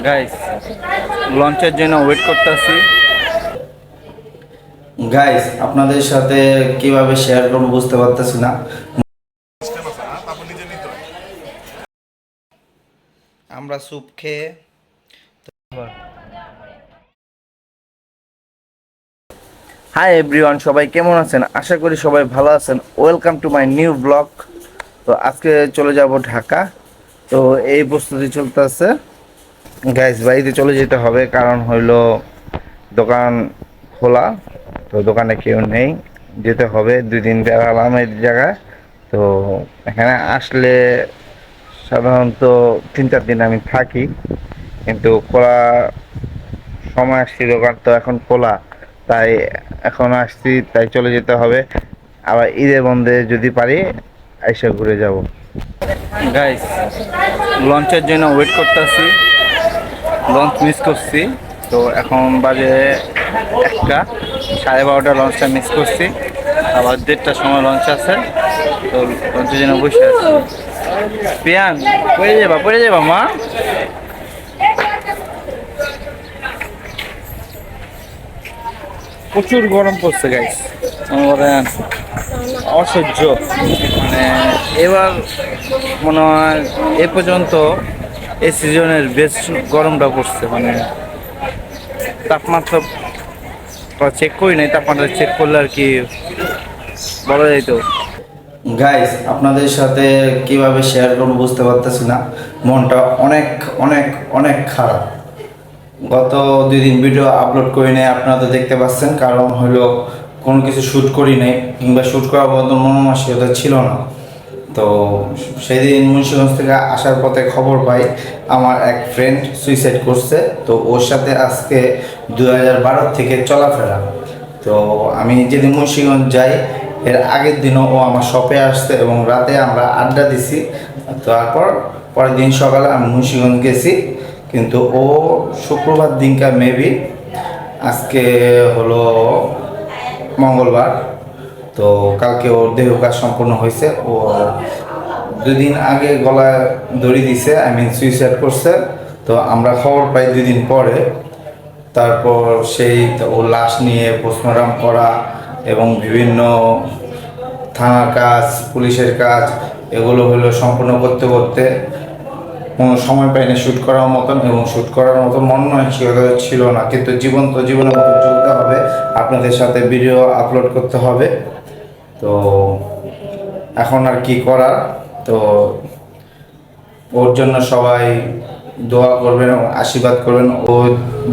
Guys, লঞ্চের জন্য wait করতেছি। গাইস, আপনাদের সাথে কিভাবে শেয়ার করবো বুঝতে পারতেছি না। আমরা স্যুপ খেয়ে হাই এভরিওয়ান, সবাই কেমন আছেন? আশা করি সবাই ভালো আছেন। Welcome to my new blog. তো আজকে চলে যাব ঢাকা। তো এই প্রস্তুতি চলতেছে। গাইস, বাড়িতে চলে যেতে হবে, কারণ হইলো দোকান খোলা, তো দোকানে কেউ নেই। যেতে হবে, 2 দিন বেড়ালাম এই জায়গায়। তো এখানে আসলে সাধারণত 3-4 দিন আমি থাকি, কিন্তু খোলা সময় আসছি, দোকান তো এখন খোলা, তাই এখন আসছি, তাই চলে যেতে হবে। আবার ঈদের বন্ধে যদি পারি আইসা ঘুরে যাব। গাইস, লঞ্চের জন্য ওয়েট করতেছি। লঞ্চ মিস করছি, তো এখন বাজে 1টা, 12:30 লঞ্চটা মিস করছি। আবার 1:30টার সময় লঞ্চ আছে, তো লঞ্চের জন্য বসে আছি। পিয়ান, পড়ে যাবা মা। প্রচুর গরম পড়ছে গাইস, অসহ্য। মানে এবার মনে হয় এ পর্যন্ত এই সিজনের বেস্ট গরমটা পড়ছে। মানে তাপমাত্রা চেক করি নাই, তাপমাত্রা চেক করলে আর কি বলা যেত। গাইস, আপনাদের সাথে কিভাবে শেয়ার করবো বুঝতে পারতেছি না। মনটা অনেক অনেক অনেক খারাপ। গত 2 দিন ভিডিও আপলোড করি নাই, আপনারা তো দেখতে পাচ্ছেন। কারণ হলো কোনো কিছু শ্যুট করি নাই, কিংবা শ্যুট করার মতো মনোমানসিকতা ছিল না। তো সেদিন মুন্সিগঞ্জ থেকে আসার পথে খবর পাই আমার এক ফ্রেন্ড সুইসাইড করছে। তো ওর সাথে আজকে 2012 থেকে চলাফেরা। তো আমি যেদিন মুন্সিগঞ্জ যাই, এর আগের দিনও ও আমার শপে আসছে এবং রাতে আমরা আড্ডা দিছি। তারপর পরের দিন সকালে আমি মুন্সিগঞ্জ গেছি, কিন্তু ও শুক্রবার দিনকার মেবি, আজকে হলো মঙ্গলবার। তো কালকে ওর দেহ কাজ সম্পূর্ণ হয়েছে। ও 2 দিন আগে গলায় দড়ি দিছে, আই মিন সুইসাইড করছে। তো আমরা খবর পাই 2 দিন পরে। তারপর সেই ওর লাশ নিয়ে পোস্টমর্টম করা এবং বিভিন্ন থানার কাজ, পুলিশের কাজ, এগুলো হলো সম্পূর্ণ করতে করতে কোনো সময় পাইনি শ্যুট করার মতন, এবং শ্যুট করার মতো মন মানসিকতা ছিল না। কিন্তু জীবনের মতো চলতে হবে, আপনাদের সাথে ভিডিও আপলোড করতে হবে। তো এখন আর কি করার। তো ওর জন্য সবাই দোয়া করবেন এবং আশীর্বাদ করবেন। ও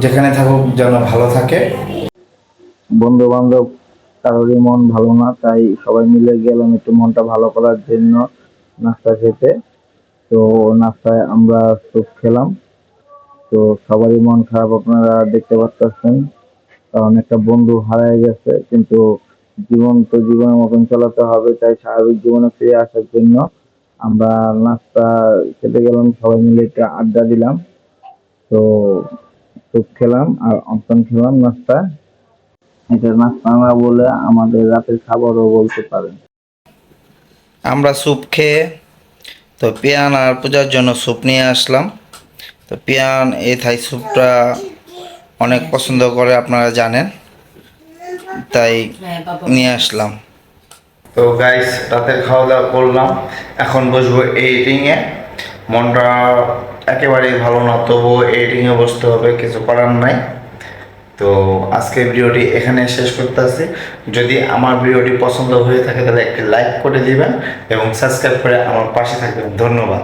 যেখানে থাকুক যেন ভালো থাকে। বন্ধু বান্ধব কারোরই মন ভালো না, তাই সবাই মিলে গেলাম একটু মনটা ভালো করার জন্য নাস্তা খেতে। তো নাস্তায় আমরা স্যুপ খেলাম। তো সবারই মন খারাপ, আপনারা দেখতে পাচ্ছেন, কারণ একটা বন্ধু হারায় গেছে। কিন্তু জীবন তো জীবনের মতন চালাতে হবে, তাই স্বাভাবিক জীবনে ফিরে আসার জন্য আমরা নাস্তা খেতে গেলাম, সবাই মিলে একটা আড্ডা দিলাম। তো স্যুপ খেলাম আর অম্পন খেলাম নাস্তা। এটা নাস্তা না বলে আমাদের রাতের খাবারও বলতে পারেন। আমরা স্যুপ খেয়ে তো পিয়ান আর পূজার জন্য স্যুপ নিয়ে আসলাম। তো পিয়ান এই থাই স্যুপটা অনেক পছন্দ করে, আপনারা জানেন, তাই নিয়ে আসলাম। তো গাইস, রাতের খাওয়া দাওয়া করলাম, এখন বসবো এডিটিংয়ে। মনটা একেবারেই ভালো না, তবুও এডিটিংয়ে বসতে হবে, কিছু করার নাই। তো আজকের ভিডিওটি এখানে শেষ করতেছি। যদি আমার ভিডিওটি পছন্দ হয়ে থাকে তাহলে একটি লাইক করে দিবেন এবং সাবস্ক্রাইব করে আমার পাশে থাকবেন। ধন্যবাদ।